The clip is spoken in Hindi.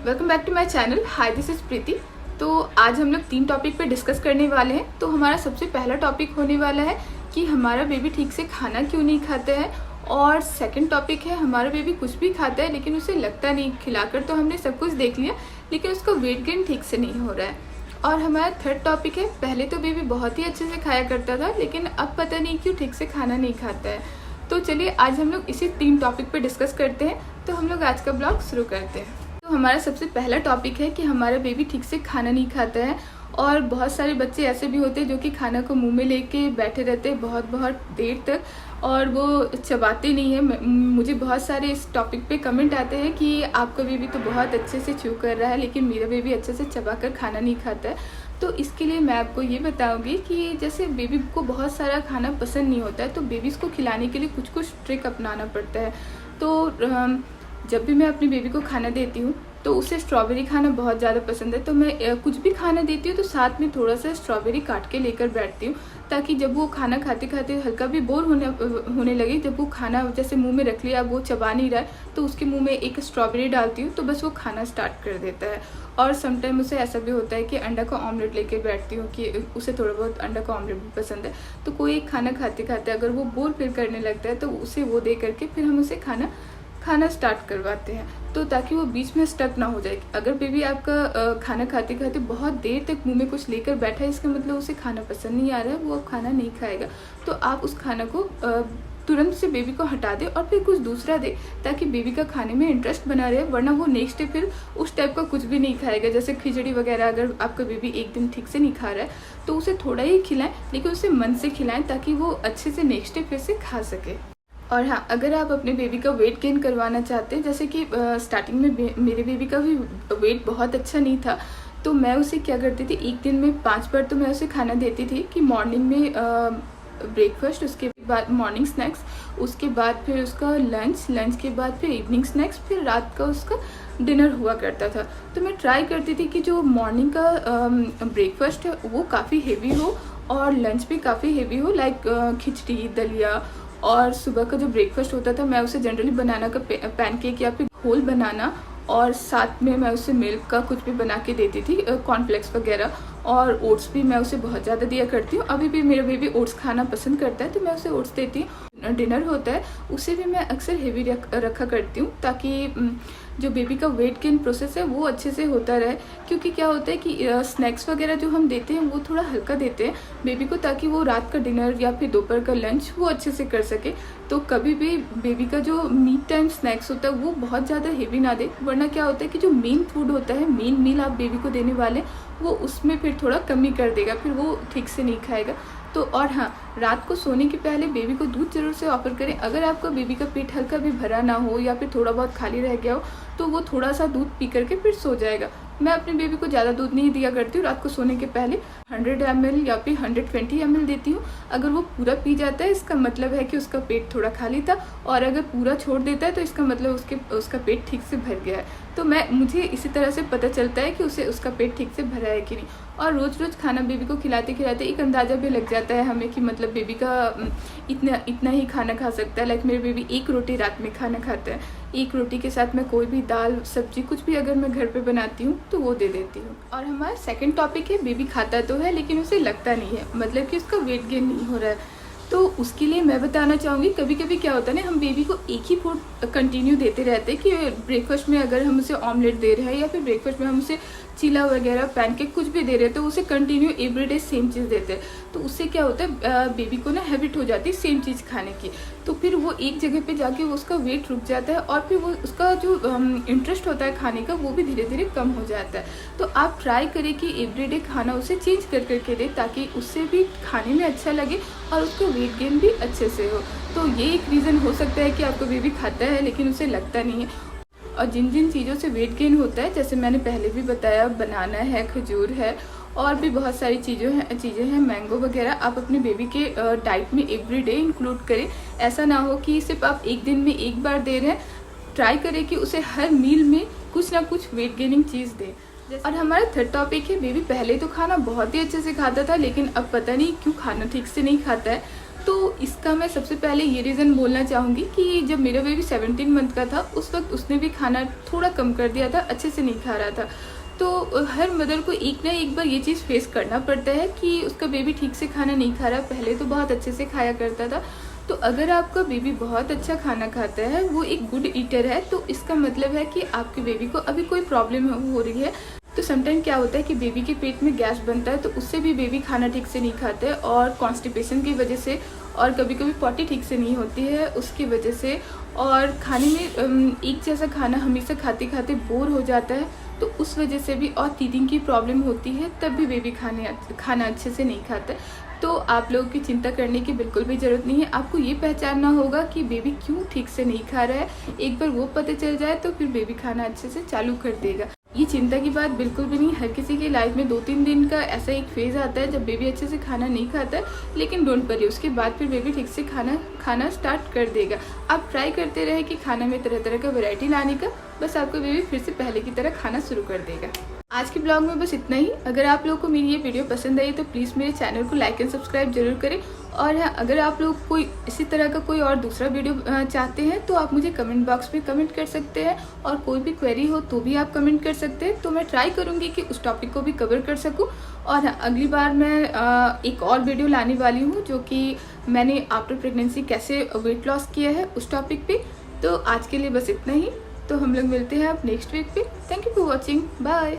Welcome back to my channel. Hi, this is Preeti. तो आज हम लोग 3 टॉपिक पे डिस्कस करने वाले हैं। तो हमारा सबसे पहला टॉपिक होने वाला है कि हमारा बेबी ठीक से खाना क्यों नहीं खाता है, और सेकंड टॉपिक है हमारा बेबी कुछ भी खाता है लेकिन उसे लगता नहीं। खिलाकर तो हमने सब कुछ देख लिया लेकिन उसका वेट गेन ठीक से नहीं हो रहा है। और हमारा थर्ड टॉपिक है, पहले तो बेबी बहुत ही अच्छे से खाया करता था लेकिन अब पता नहीं क्यों ठीक से खाना नहीं खाता है। तो चलिए आज हम लोग इसी 3 टॉपिक पे डिस्कस करते हैं। तो हम लोग आज का ब्लॉग शुरू करते हैं। तो हमारा सबसे पहला टॉपिक है कि हमारा बेबी ठीक से खाना नहीं खाता है। और बहुत सारे बच्चे ऐसे भी होते हैं जो कि खाना को मुंह में लेके बैठे रहते हैं बहुत बहुत देर तक और वो चबाते नहीं है। मुझे बहुत सारे इस टॉपिक पे कमेंट आते हैं कि आपका बेबी तो बहुत अच्छे से च्यू कर रहा है लेकिन मेरा बेबी अच्छे से चबा कर खाना नहीं खाता है। तो इसके लिए मैं आपको ये बताऊंगी कि जैसे बेबी को बहुत सारा खाना पसंद नहीं होता है तो बेबीज़ को खिलाने के लिए कुछ कुछ ट्रिक अपनाना पड़ता है। तो जब भी मैं अपनी बेबी को खाना देती हूँ तो उसे स्ट्रॉबेरी खाना बहुत ज़्यादा पसंद है। तो मैं कुछ भी खाना देती हूँ तो साथ में थोड़ा सा स्ट्रॉबेरी काट के लेकर बैठती हूँ ताकि जब वो खाना खाते खाते हल्का भी बोर होने लगे, जब वो खाना जैसे मुंह में रख लिया, वो चबा नहीं रहा है तो उसके मुंह में एक स्ट्रॉबेरी डालती हूँ तो बस वो खाना स्टार्ट कर देता है। और समटाइम उसे ऐसा भी होता है कि अंडा का ऑमलेट लेके बैठती हूँ कि उसे थोड़ा बहुत अंडा का ऑमलेट भी पसंद है। तो कोई एक खाना खाते खाते अगर वो बोर फिर करने लगता है तो उसे वो दे करके फिर हम उसे खाना स्टार्ट करवाते हैं, तो ताकि वो बीच में स्टक ना हो जाए। अगर बेबी आपका खाना खाते खाते बहुत देर तक मुंह में कुछ लेकर बैठा है, इसका मतलब उसे खाना पसंद नहीं आ रहा है, वो अब खाना नहीं खाएगा। तो आप उस खाना को तुरंत से बेबी को हटा दें और फिर कुछ दूसरा दे ताकि बेबी का खाने में इंटरेस्ट बना रहे, वरना वो नेक्स्ट डे फिर उस टाइप का कुछ भी नहीं खाएगा। जैसे खिचड़ी वगैरह अगर आपका बेबी एक दिन ठीक से नहीं खा रहा है तो उसे थोड़ा ही खिलाएं लेकिन उसे मन से खिलाएं ताकि वो अच्छे से नेक्स्ट डे फिर से खा सके। और हाँ, अगर आप अपने बेबी का वेट गेन करवाना चाहते हैं, जैसे कि स्टार्टिंग में मेरे बेबी का भी वेट बहुत अच्छा नहीं था, तो मैं उसे क्या करती थी, एक दिन में 5 बार तो मैं उसे खाना देती थी कि मॉर्निंग में ब्रेकफास्ट, उसके बाद मॉर्निंग स्नैक्स, उसके बाद फिर उसका लंच के बाद फिर इवनिंग स्नैक्स, फिर रात का उसका डिनर हुआ करता था। तो मैं ट्राई करती थी कि जो मॉर्निंग का ब्रेकफास्ट है वो काफ़ी हेवी हो और लंच भी काफ़ी हेवी हो, लाइक खिचड़ी, दलिया। और सुबह का जो ब्रेकफास्ट होता था मैं उसे जनरली बनाना का पैनकेक या फिर घोल बनाना, और साथ में मैं उसे मिल्क का कुछ भी बना के देती थी, कॉर्नफ्लेक्स वगैरह। और ओट्स भी मैं उसे बहुत ज़्यादा दिया करती हूँ। अभी भी मेरा बेबी ओट्स खाना पसंद करता है तो मैं उसे ओट्स देती हूँ। डिनर होता है उसे भी मैं अक्सर हेवी रखा करती हूँ ताकि जो बेबी का वेट गेन प्रोसेस है वो अच्छे से होता रहे। क्योंकि क्या होता है कि स्नैक्स वगैरह जो हम देते हैं वो थोड़ा हल्का देते हैं बेबी को, ताकि वो रात का डिनर या फिर दोपहर का लंच वो अच्छे से कर सके। तो कभी भी बेबी का जो मीट टाइम स्नैक्स होता है वो बहुत ज़्यादा हेवी ना दे, वरना क्या होता है कि जो मेन फूड होता है, मेन मील आप बेबी को देने वाले वो उसमें फिर थोड़ा कमी कर देगा, फिर वो ठीक से नहीं खाएगा। तो और हाँ, रात को सोने के पहले बेबी को दूध जरूर से ऑफर करें। अगर आपका बेबी का पेट हल्का भी भरा ना हो या फिर थोड़ा बहुत खाली रह गया हो तो वो थोड़ा सा दूध पी करके फिर सो जाएगा। मैं अपने बेबी को ज़्यादा दूध नहीं दिया करती हूँ। रात को सोने के पहले 100 ml या फिर 120 ml देती हूँ। अगर वो पूरा पी जाता है इसका मतलब है कि उसका पेट थोड़ा खाली था, और अगर पूरा छोड़ देता है तो इसका मतलब उसका पेट ठीक से भर गया है। तो मुझे इसी तरह से पता चलता है कि उसका पेट ठीक से भरा है कि नहीं। और रोज़ रोज़ खाना बेबी को खिलाते खिलाते एक अंदाज़ा भी लग जाता है हमें कि मतलब बेबी का इतना ही खाना खा सकता है। लाइक मेरे बेबी 1 रोटी रात में खाना खाता है, 1 रोटी के साथ मैं कोई भी दाल सब्जी कुछ भी अगर मैं घर पे बनाती हूँ तो वो दे देती हूँ। और हमारा सेकंड टॉपिक है, बेबी खाता तो है लेकिन उसे लगता नहीं है, मतलब कि उसका वेट गेन नहीं हो रहा है। तो उसके लिए मैं बताना चाहूँगी, कभी कभी क्या होता है ना, हम बेबी को एक ही फूड कंटिन्यू देते रहते हैं कि ब्रेकफास्ट में अगर हम उसे ऑमलेट दे रहे हैं या फिर ब्रेकफास्ट में हम उसे चीला वगैरह पैनकेक कुछ भी दे रहे हैं तो उसे कंटिन्यू एवरीडे सेम चीज़ देते हैं। तो उससे क्या होता है, बेबी को ना हैबिट हो जाती है सेम चीज़ खाने की, तो फिर वो एक जगह पे जाके उसका वेट रुक जाता है और फिर वो उसका जो इंटरेस्ट होता है खाने का वो भी धीरे धीरे कम हो जाता है। तो आप ट्राई करें कि एवरीडे खाना उसे चेंज कर करके दें ताकि उससे भी खाने में अच्छा लगे और उसको वेट गेन भी अच्छे से हो। तो ये एक रीज़न हो सकता है कि आपका बेबी खाता है लेकिन उसे लगता नहीं है। और जिन जिन चीज़ों से वेट गेन होता है, जैसे मैंने पहले भी बताया, बनाना है, खजूर है और भी बहुत सारी चीज़ें हैं, मैंगो वगैरह, आप अपने बेबी के डाइट में एवरीडे इंक्लूड करें। ऐसा ना हो कि सिर्फ आप एक दिन में एक बार दे रहे हैं। ट्राई करें कि उसे हर मील में कुछ ना कुछ वेट गेनिंग चीज़ दें। और हमारा थर्ड टॉपिक है, बेबी पहले तो खाना बहुत ही अच्छे से खाता था लेकिन अब पता नहीं क्यों खाना ठीक से नहीं खाता है। तो इसका मैं सबसे पहले ये रीज़न बोलना चाहूँगी कि जब मेरा बेबी 17 मंथ का था उस वक्त उसने भी खाना थोड़ा कम कर दिया था, अच्छे से नहीं खा रहा था। तो हर मदर को एक ना एक बार ये चीज़ फेस करना पड़ता है कि उसका बेबी ठीक से खाना नहीं खा रहा। पहले तो बहुत अच्छे से खाया करता था। तो अगर आपका बेबी बहुत अच्छा खाना खाता है, वो एक गुड ईटर है, तो इसका मतलब है कि आपके बेबी को अभी कोई प्रॉब्लम हो रही है। तो समटाइम क्या होता है कि बेबी के पेट में गैस बनता है, तो उससे भी बेबी खाना ठीक से नहीं खाता है, और कॉन्स्टिपेशन की वजह से, और कभी कभी पॉटी ठीक से नहीं होती है उसकी वजह से, और खाने में एक जैसा खाना हमेशा खाते खाते बोर हो जाता है, तो उस वजह से भी, और टीथिंग की प्रॉब्लम होती है, तब भी बेबी खाना अच्छे से नहीं खाता है। तो आप लोगों की चिंता करने की बिल्कुल भी ज़रूरत नहीं है। आपको ये पहचानना होगा कि बेबी क्यों ठीक से नहीं खा रहा है। एक बार वो पता चल जाए तो फिर बेबी खाना अच्छे से चालू कर देगा। ये चिंता की बात बिल्कुल भी नहीं। हर किसी की लाइफ में 2-3 दिन का ऐसा एक फेज़ आता है जब बेबी अच्छे से खाना नहीं खाता है, लेकिन डोंट वरी, उसके बाद फिर बेबी ठीक से खाना स्टार्ट कर देगा। आप ट्राई करते रहे कि खाना में तरह तरह का वैरायटी लाने का, बस आपका बेबी फिर से पहले की तरह खाना शुरू कर देगा। आज के ब्लॉग में बस इतना ही। अगर आप लोगों को मेरी ये वीडियो पसंद आई तो प्लीज़ मेरे चैनल को लाइक एंड सब्सक्राइब जरूर करें। और हाँ, अगर आप लोग कोई इसी तरह का कोई और दूसरा वीडियो चाहते हैं तो आप मुझे कमेंट बॉक्स में कमेंट कर सकते हैं, और कोई भी क्वेरी हो तो भी आप कमेंट कर सकते हैं। तो मैं ट्राई करूँगी कि उस टॉपिक को भी कवर कर सकूँ। और हाँ, अगली बार मैं एक और वीडियो लाने वाली हूँ जो कि मैंने आफ्टर प्रेगनेंसी कैसे वेट लॉस किया है उस टॉपिक पे। तो आज के लिए बस इतना ही। तो हम लोग मिलते हैं अब नेक्स्ट वीक पे। Thank you for watching. Bye.